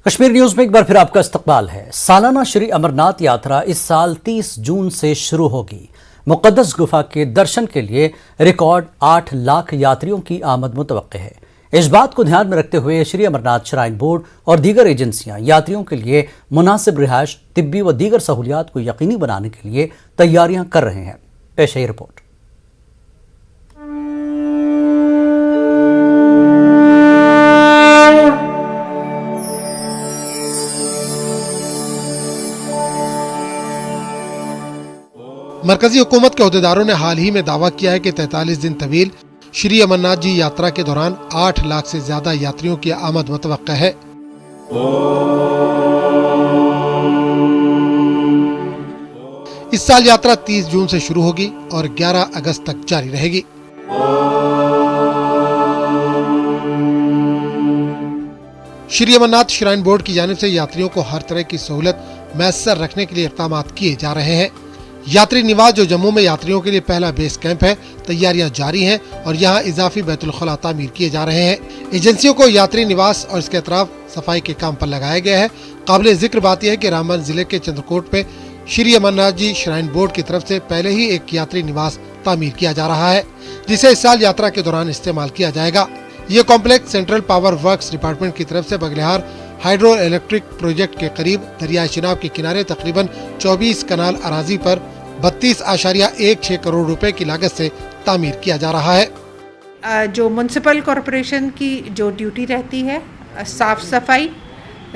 Kashmir news में एक बार फिर आपका इस्तकबाल है। सालाना श्री अमरनाथ यात्रा इस साल 30 जून से शुरू होगी। मुक़द्दस गुफा के दर्शन के लिए रिकॉर्ड 8 लाख यात्रियों की आमद मुतवक्के है। इस बात को ध्यान में रखते हुए श्री अमरनाथ श्राइन बोर्ड और दीगर एजेंसियां यात्रियों के लिए मुनासिब रिहाइश, तिब्बी व दीगर सहूलियात को यकीनी बनाने के लिए तैयारियां कर रहे हैं। पेश है रिपोर्ट। मरकजी हुकूमत के अहदेदारों ने हाल ही में दावा किया है कि 43 दिन तवील श्री अमरनाथ जी यात्रा के दौरान 8 लाख से ज्यादा यात्रियों की आमद मुतवक्का है। इस साल यात्रा 30 जून से शुरू होगी और 11 अगस्त तक जारी रहेगी। श्री अमरनाथ श्राइन बोर्ड की जानिब से यात्रियों को हर तरह की सहूलत मैसर रखने के लिए इक़दाम किए जा रहे हैं। यात्री निवास जो जम्मू में यात्रियों के लिए पहला बेस कैंप है, तैयारियां जारी हैं और यहां इजाफी बैतुल खुला तामीर किए जा रहे हैं। एजेंसियों को यात्री निवास और इसके अतराफ सफाई के काम पर लगाया गया है। काबिल जिक्र बात यह है कि रामबन जिले के चंद्रकोट में श्री अमरनाथ जी श्राइन बोर्ड की तरफ से पहले ही एक यात्री निवास तामीर किया जा रहा है, जिसे इस साल यात्रा के दौरान इस्तेमाल किया जाएगा। ये complex central power works department की तरफ से बगलिहार हाइड्रो इलेक्ट्रिक प्रोजेक्ट के करीब दरिया चिनाब के किनारे तकरीबन 24 कनाल अराजी पर 32.16 करोड़ रुपए की लागत से तामीर किया जा रहा है। जो म्युनिसिपल कॉरपोरेशन की जो ड्यूटी रहती है, साफ सफाई,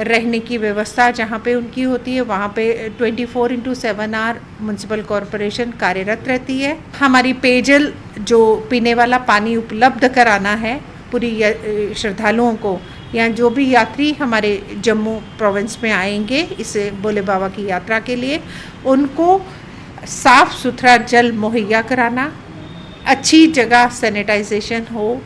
रहने की व्यवस्था जहाँ पे उनकी होती है, वहाँ पे 24/7 आवर म्युनिसिपल कॉरपोरेशन कार्यरत रहती है। हमारी पेयजल जो पीने वाला पानी उपलब्ध कराना है पूरी श्रद्धालुओं को, या जो भी यात्री हमारे जम्मू प्रोविंस में आएंगे इस भोले बाबा की यात्रा के लिए, उनको साफ़ सुथरा जल मुहैया कराना, अच्छी जगह सैनिटाइजेशन हो,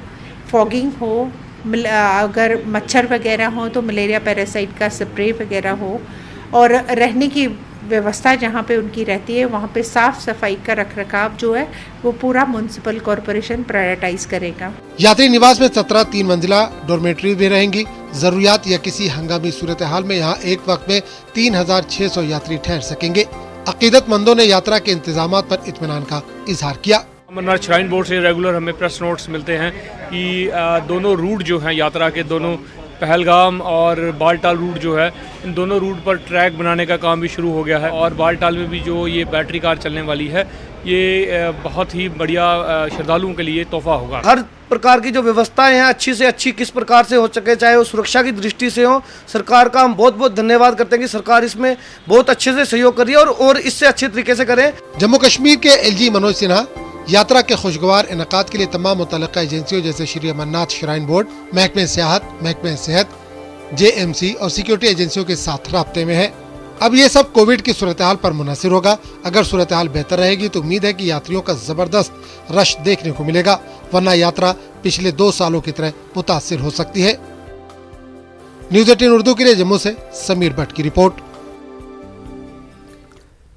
फॉगिंग हो, अगर मच्छर वगैरह हो तो मलेरिया पैरासाइट का स्प्रे वगैरह हो, और रहने की व्यवस्था जहाँ पे उनकी रहती है वहाँ पे साफ सफाई का रखरखाव जो है वो पूरा म्युनिसिपल कॉरपोरेशन प्रायोरिटाइज करेगा। यात्री निवास में 17 3 मंजिला डॉर्मेट्री भी रहेंगी। जरूरियात या किसी हंगामी सूरत हाल में यहाँ एक वक्त में 3600 यात्री ठहर सकेंगे। अकीदतमंदों ने यात्रा के इंतजामात पर इत्मीनान का इजहार किया। अमरनाथ श्राइन बोर्ड से रेगुलर हमें प्रेस नोट्स मिलते हैं कि दोनों रूट जो हैं यात्रा के, दोनों पहलगाम और बालटाल रूट जो है, इन दोनों रूट पर ट्रैक बनाने का काम भी शुरू हो गया है। और बालटाल में भी जो ये बैटरी कार चलने वाली है, ये बहुत ही बढ़िया श्रद्धालुओं के लिए तोहफा होगा। हर प्रकार की जो व्यवस्थाएं हैं अच्छी से अच्छी किस प्रकार से हो सके, चाहे वो सुरक्षा की दृष्टि से हो, सरकार का हम बहुत बहुत धन्यवाद करते हैं कि सरकार इसमें बहुत अच्छे से सहयोग कर रही है और इससे अच्छे तरीके से करे। जम्मू कश्मीर के LG मनोज सिन्हा यात्रा के खुशगवार इनकाद के लिए तमाम मुतल्लिका एजेंसियों जैसे श्री अमरनाथ श्राइन बोर्ड, महकमे सियाहत, महकमे सेहत, JMC और सिक्योरिटी एजेंसियों के साथ राब्ते में है। अब ये सब कोविड की सूरत हाल पर मुनहसिर होगा। अगर सूरत हाल बेहतर रहेगी तो उम्मीद है कि यात्रियों का जबरदस्त रश देखने को मिलेगा, वरना यात्रा पिछले 2 सालों की तरह मुतासिर हो सकती है। न्यूज़ 18 उर्दू के लिए जम्मू से समीर भट्ट की रिपोर्ट।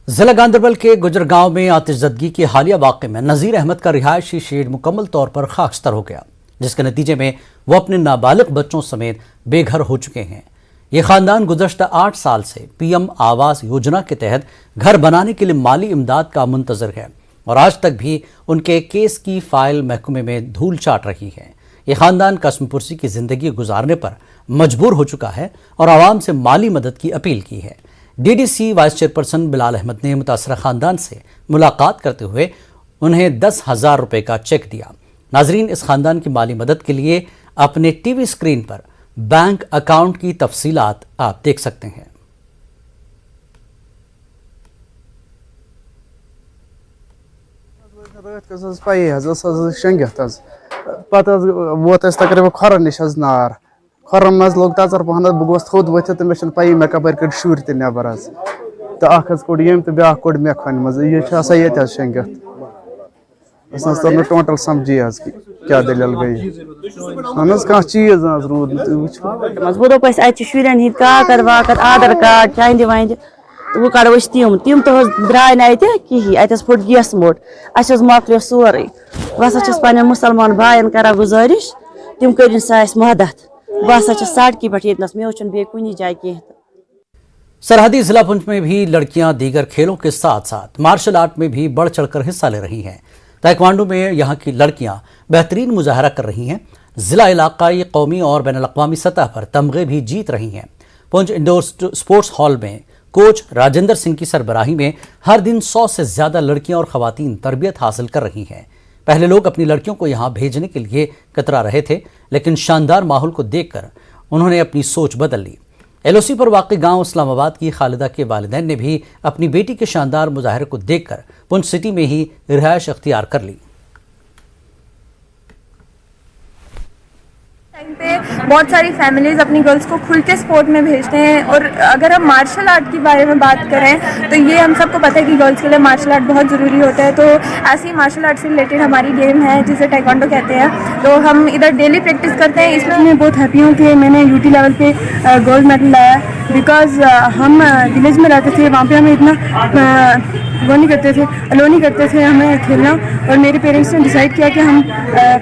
जिला गांधरबल के गुजरगांव में आतिशज़दगी के हालिया वाक़े में नज़ीर अहमद का रिहायशी शेड मुकम्मल तौर पर खाकस्तर हो गया, जिसके नतीजे में वो अपने नाबालिग बच्चों समेत बेघर हो चुके हैं। ये खानदान गुज़श्ता 8 साल से PM आवास योजना के तहत घर बनाने के लिए माली इमदाद का मुंतज़र है और आज तक भी उनके केस की फाइल महकमे में धूल चाट रही है। ये खानदान कसमपुरसी की जिंदगी गुजारने पर मजबूर हो चुका है और आवाम से माली मदद की अपील की है। DDC vice chairperson Bilal Ahmad ने मुतासरा खानदान से मुलाकात करते हुए उन्हें 10,000 रुपए का चेक दिया। नाजरीन, इस खानदान की माली मदद के लिए अपने TV स्क्रीन पर बैंक अकाउंट की तफसीलात आप देख सकते हैं। खरम मज लोग तचर पहन बह गोस थोद वथ तो मे पी मे कपर कड़ शुर त नबर तो कोड़ यम तो ब्या कोड़ मे खन मज ये शेंगित तर टोटल समझी क्या दलील गई कह चीज रूद दोप शुरन हंद काकद वाकद आधार कार्ड चांद वांद तो वह कड़ो तम तो द्राय ना कहीं अत फुट गैस मोट अस मकलो सोरे बह पन्न मुसलमान भायन करान गुजारिश तम कर मदद बस सड़क पे ये मे बे कुन जाए कह। सरहदी जिला पुंछ में भी लड़कियां दीगर खेलों के साथ साथ मार्शल आर्ट में भी बढ़ चढ़कर हिस्सा ले रही हैं। ताइक्वांडो में यहां की लड़कियां बेहतरीन मुजाहरा कर रही हैं। जिला, इलाकाई, कौमी और बैनुल-अक़वामी सतह पर तमगे भी जीत रही हैं। पुंछ इंडोर स्पोर्ट्स हॉल में कोच राजेंद्र सिंह की सरबराही में हर दिन 100 से ज्यादा लड़कियां और खवातीन तरबियत हासिल कर रही हैं। पहले लोग अपनी लड़कियों को यहां भेजने के लिए कतरा रहे थे, लेकिन शानदार माहौल को देखकर उन्होंने अपनी सोच बदल ली। LOC पर वाक़ई गांव इस्लामाबाद की खालिदा के वालिदैन ने भी अपनी बेटी के शानदार मुजाहरे को देखकर पुंछ सिटी में ही रिहाइश अख्तियार कर ली। पे बहुत सारी फैमिलीज अपनी गर्ल्स को खुल के स्पोर्ट में भेजते हैं। और अगर हम मार्शल आर्ट के बारे में बात करें तो ये हम सबको पता है कि गर्ल्स के लिए मार्शल आर्ट बहुत ज़रूरी होता है। तो ऐसी ही मार्शल आर्ट से रिलेटेड हमारी गेम है जिसे टाइक्वांडो कहते हैं। तो हम इधर डेली प्रैक्टिस करते हैं। इसमें मैं बहुत हैप्पी हूँ कि मैंने UT लेवल पे गोल्ड मेडल लाया, बिकॉज हम विलेज में रहते थे, वहाँ पे हमें इतना वो नहीं करते थे, अलो नहीं करते थे हमें खेलना। और मेरे पेरेंट्स ने डिसाइड किया कि हम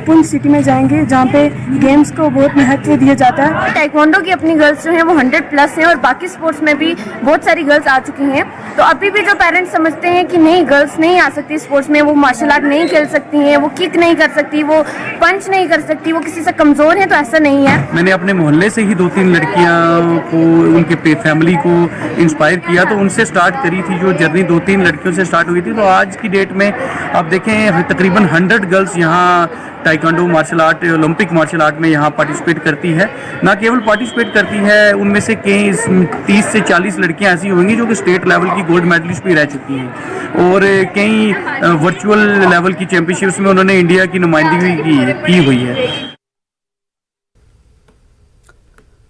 पुंछ सिटी में जाएंगे जहाँ पे गेम्स को बहुत महत्व दिया जाता है। टाइक्वांडो की अपनी गर्ल्स जो हैं वो 100+ हैं और बाकी स्पोर्ट्स में भी बहुत सारी गर्ल्स आ चुकी हैं। तो अभी भी जो पेरेंट्स समझते हैं कि नहीं गर्ल्स नहीं आ सकती स्पोर्ट्स में, वो मार्शल आर्ट नहीं खेल सकती हैं, वो किक नहीं कर सकती, वो पंच नहीं कर सकती, वो किसी से कमज़ोर हैं, तो ऐसा नहीं है। मैंने अपने मोहल्ले से ही 2-3 लड़कियां को, उनके फैमिली को इंस्पायर किया, तो उनसे स्टार्ट करी थी जो जर्नी 2-3 लड़कियों से स्टार्ट हुई थी। तो आज की डेट में आप देखें तकरीबन 100 गर्ल्स यहाँ taekwondo martial art, Olympic martial art में यहाँ पार्टिसिपेट करती है। ना केवल पार्टिसिपेट करती है, उनमें से कई 30 से 40 लड़कियाँ ऐसी होंगी जो कि स्टेट लेवल की गोल्ड मेडलिस्ट भी रह चुकी हैं और कई वर्चुअल लेवल की चैंपियनशिप्स में उन्होंने इंडिया की नुमाइंदगी की हुई है।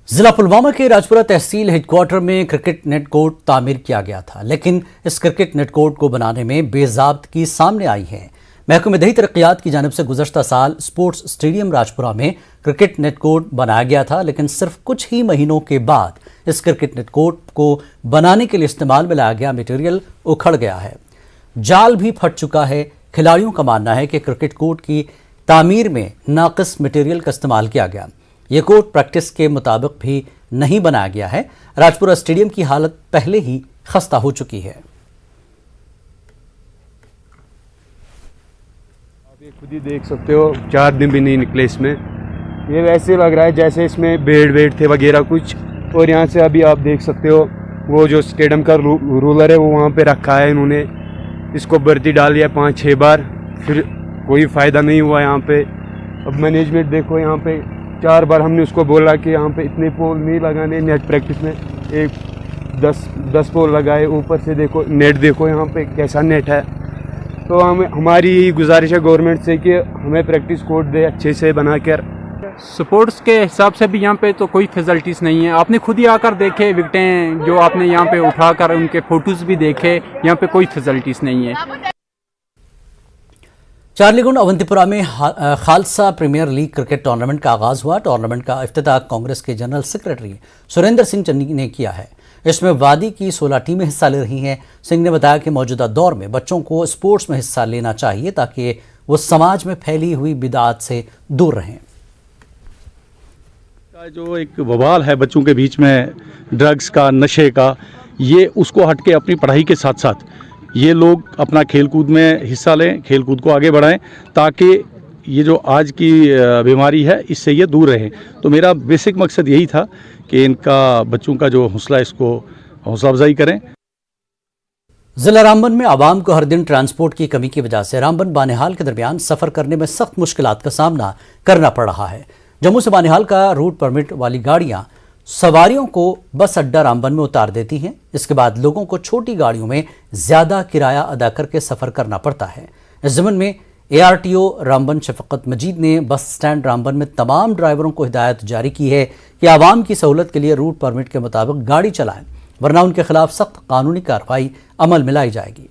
जिला पुलवामा के राजपुरा तहसील हेडक्वार्टर में क्रिकेट नेट कोर्ट तामीर किया गया था, लेकिन इस क्रिकेट नेट कोर्ट को बनाने में बेज़ाब्तगी सामने आई है। महकमे दही तरक्कियात की जानिब से गुज़श्ता साल स्पोर्ट्स स्टेडियम राजपुरा में क्रिकेट नेट कोर्ट बनाया गया था, लेकिन सिर्फ कुछ ही महीनों के बाद इस क्रिकेट नेट कोर्ट को बनाने के लिए इस्तेमाल में लाया गया मटेरियल उखड़ गया है। जाल भी फट चुका है। खिलाड़ियों का मानना है कि क्रिकेट कोर्ट की तामीर में नाक़िस मटेरियल का इस्तेमाल किया गया। ये कोर्ट प्रैक्टिस के मुताबिक भी नहीं बनाया गया है। राजपुरा स्टेडियम की हालत पहले ही खस्ता हो चुकी है। आप ये खुद ही देख सकते हो, 4 दिन भी नहीं निकले इसमें। ये वैसे लग रहा है जैसे इसमें बेड थे वगैरह कुछ। और यहाँ से अभी आप देख सकते हो वो जो स्टेडियम का रूलर है वो वहाँ पे रखा है इन्होंने। इसको भर्ती डाल दिया 5-6 बार, फिर कोई फ़ायदा नहीं हुआ यहाँ पे। अब मैनेजमेंट देखो, यहाँ पे 4 बार हमने उसको बोला कि यहाँ पे इतने पोल नहीं लगाने नेट प्रैक्टिस में, एक 10 पोल लगाए। ऊपर से देखो नेट, देखो यहाँ पे कैसा नेट है। तो हमारी गुजारिश है गवर्नमेंट से कि हमें प्रैक्टिस कोर्ट दे अच्छे से बनाकर। स्पोर्ट्स के हिसाब से भी यहाँ पे तो कोई फैसिलिटीज़ नहीं है। आपने खुद ही आकर देखे विकेटें जो आपने यहाँ पे उठाकर उनके फोटोज़ भी देखे, यहाँ पे कोई फैसिलिटीज़ नहीं है। चारलीगुंड अवंतीपुरा में Khalsa premier league cricket tournament का आगाज हुआ। टूर्नामेंट का इफ्तिताह कांग्रेस के जनरल सेक्रेटरी सुरेंद्र सिंह चन्नी ने किया है। इसमें वादी की 16 टीमें हिस्सा ले रही हैं। सिंह ने बताया कि मौजूदा दौर में बच्चों को स्पोर्ट्स में हिस्सा लेना चाहिए ताकि वो समाज में फैली हुई बिदात से दूर रहें। जो एक बवाल है बच्चों के बीच में ड्रग्स का, नशे का, ये उसको हटके अपनी पढ़ाई के साथ साथ ये लोग अपना खेलकूद में हिस्सा लें, खेलकूद को आगे बढ़ाएं ताकि ये जो आज की बीमारी है इससे ये दूर रहें। तो मेरा बेसिक मकसद यही था कि इनका बच्चों का जो हौसला, इसको हौसला अफजाई करें। जिला रामबन में आवाम को हर दिन ट्रांसपोर्ट की कमी की वजह से रामबन बानिहाल के दरमियान सफ़र करने में सख्त मुश्किलात का सामना करना पड़ रहा है। जम्मू से बानिहाल का रूट परमिट वाली गाड़ियाँ सवारियों को बस अड्डा रामबन में उतार देती हैं। इसके बाद लोगों को छोटी गाड़ियों में ज़्यादा किराया अदा करके सफ़र करना पड़ता है। इस ज़मन में ARTO रामबन शफकत मजीद ने बस स्टैंड रामबन में तमाम ड्राइवरों को हिदायत जारी की है कि आवाम की सहूलत के लिए रूट परमिट के मुताबिक गाड़ी चलाएं, वरना उनके खिलाफ सख्त कानूनी कार्रवाई अमल में लाई जाएगी।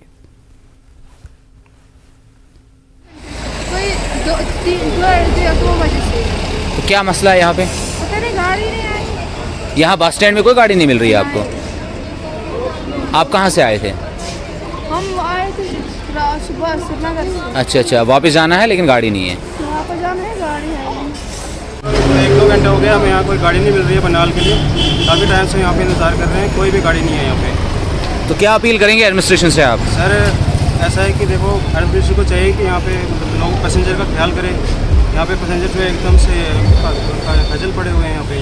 तो क्या मसला है यहाँ पे? यहाँ बस स्टैंड में कोई गाड़ी नहीं मिल रही है आपको? आप कहाँ से आए थे? हम आए थे सुबह श्रीनगर से। अच्छा, वापस जाना है लेकिन गाड़ी नहीं है। वापस जाना है, गाड़ी है। घंटे हो गया, हमें यहाँ कोई गाड़ी नहीं मिल रही है बनाल के लिए। काफ़ी टाइम से यहाँ पे इंतज़ार कर रहे हैं, कोई भी गाड़ी नहीं है यहाँ पे। तो क्या अपील करेंगे एडमिनिस्ट्रेशन से आप? सर ऐसा है कि देखो एडमिनिस्ट्रेशन को चाहिए कि यहाँ पे लोग पैसेंजर का ख्याल करें। यहाँ पे पैसेंजर जो एकदम से खजल पड़े हुए हैं यहाँ पे।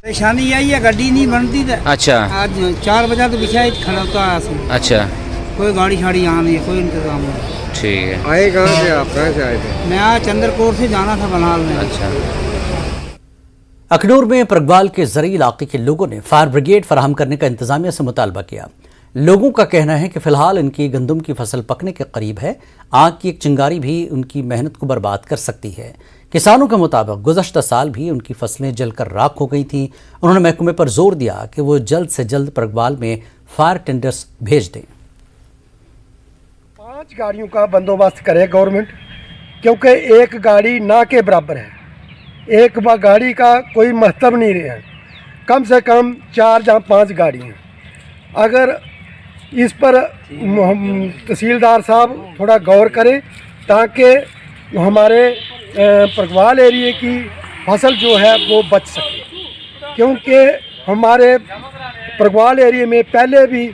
परेशानी यही है, गाड़ी नहीं बनती है। अच्छा, आज 4 बजे तो बिछा खड़ा है। अच्छा, कोई गाड़ी शाड़ी यहाँ नहीं है, कोई इंतजाम नहीं। ठीक है। आए कहाँ से आप, कहाँ से आए थे? मैं आज चंद्रकोट से जाना था बनाल में। अच्छा। अखनूर में परगवाल के जरिए इलाके के लोगों ने फायर ब्रिगेड फराहम करने का इंतजामिया से मुतालबा किया। लोगों का कहना है कि फिलहाल इनकी गंदम की फसल पकने के करीब है। आग की एक चिंगारी भी उनकी मेहनत को बर्बाद कर सकती है। किसानों के मुताबिक गुज़श्ता साल भी उनकी फसलें जलकर राख हो गई थीं। उन्होंने महकमे पर जोर दिया कि वो जल्द से जल्द परगवाल में फायर टेंडर्स भेज दें। 5 गाड़ियों का बंदोबस्त करे गवर्नमेंट, क्योंकि एक गाड़ी ना के बराबर है। एक गाड़ी का कोई महत्व नहीं रहा है। कम से कम 4 या 5 गाड़ी हैं। अगर इस पर तहसीलदार साहब थोड़ा गौर करें ताकि हमारे परगवाल एरिए की फसल जो है वो बच सके, क्योंकि हमारे परगवाल एरिए में पहले भी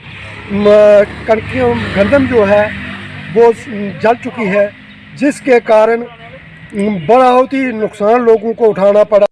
गंदम जो है वो जल चुकी है, जिसके कारण बहुत ही नुकसान लोगों को उठाना पड़ा।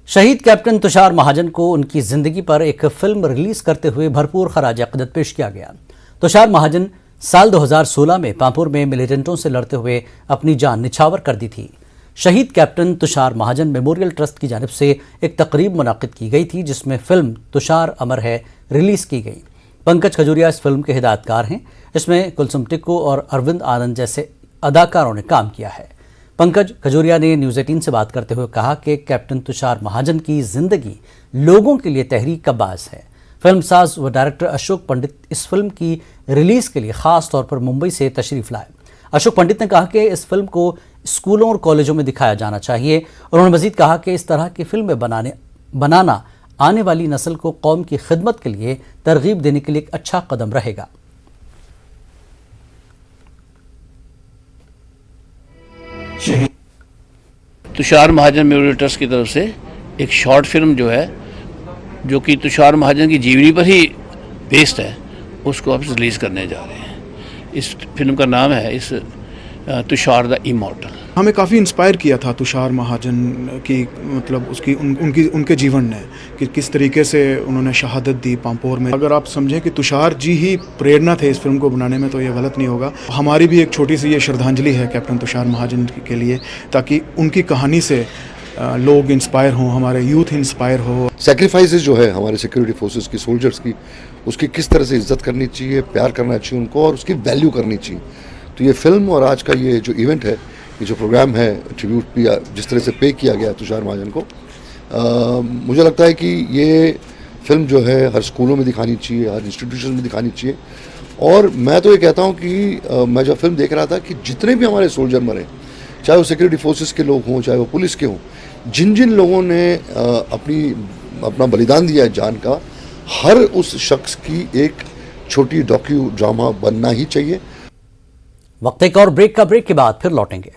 शहीद कैप्टन तुषार महाजन को उनकी जिंदगी पर एक फिल्म रिलीज करते हुए भरपूर खराज अक़ीदत पेश किया गया। तुषार महाजन साल 2016 में पांपुर में मिलिटेंटों से लड़ते हुए अपनी जान निछावर कर दी थी। शहीद कैप्टन तुषार महाजन मेमोरियल ट्रस्ट की जानिब से एक तकरीब मुनाकिद की गई थी, जिसमें फिल्म तुषार अमर है रिलीज की गई। पंकज खजूरिया इस फिल्म के हिदायतकार हैं। इसमें कुलसुम टिक्कू और अरविंद आनंद जैसे अदाकारों ने काम किया है। पंकज खजूरिया ने न्यूज़ 18 से बात करते हुए कहा कि कैप्टन तुषार महाजन की जिंदगी लोगों के लिए तहरीक का बास है। फिल्म साज व डायरेक्टर अशोक पंडित इस फिल्म की रिलीज के लिए खास तौर पर मुंबई से तशरीफ लाए। अशोक पंडित ने कहा कि इस फिल्म को स्कूलों और कॉलेजों में दिखाया जाना चाहिए। उन्होंने मजीद कहा कि इस तरह की फिल्में बनाना आने वाली नस्ल को कौम की खिदमत के लिए तरगीब देने के लिए एक अच्छा कदम रहेगा। तुषार महाजन मेमोरियल ट्रस्ट की तरफ से एक शॉर्ट फिल्म जो है, जो कि तुषार महाजन की जीवनी पर ही बेस्ड है, उसको अब रिलीज करने जा रहे हैं। इस फिल्म का नाम है तुषार द इमॉर्टल। हमें काफ़ी इंस्पायर किया था तुषार महाजन की, मतलब उसकी उनके जीवन ने कि किस तरीके से उन्होंने शहादत दी पांपोर में। अगर आप समझें कि तुषार जी ही प्रेरणा थे इस फिल्म को बनाने में, तो ये गलत नहीं होगा। हमारी भी एक छोटी सी ये श्रद्धांजलि है कैप्टन तुषार महाजन के लिए, ताकि उनकी कहानी से लोग इंस्पायर हों, हमारे यूथ इंस्पायर हो। सेक्रीफाइसेस जो है हमारे सिक्योरिटी फोर्सेस की, सोल्जर्स की, उसकी किस तरह से इज्जत करनी चाहिए, प्यार करना चाहिए उनको और उसकी वैल्यू करनी चाहिए। तो ये फिल्म और आज का ये जो इवेंट है, ये जो प्रोग्राम है, ट्रिब्यूट भी जिस तरह से पे किया गया तुषार महाजन को, मुझे लगता है कि ये फिल्म जो है हर स्कूलों में दिखानी चाहिए, हर इंस्टीट्यूशन में दिखानी चाहिए। और मैं तो ये कहता हूँ कि मैं जब फिल्म देख रहा था कि जितने भी हमारे सोल्जर मरे, चाहे वो सिक्योरिटी फोर्सेस के लोग हों, चाहे वो पुलिस के हों, जिन जिन लोगों ने अपना बलिदान दिया है जान का, हर उस शख्स की एक छोटी डॉक्यू ड्रामा बनना ही चाहिए। वक्त एक और ब्रेक के बाद फिर लौटेंगे।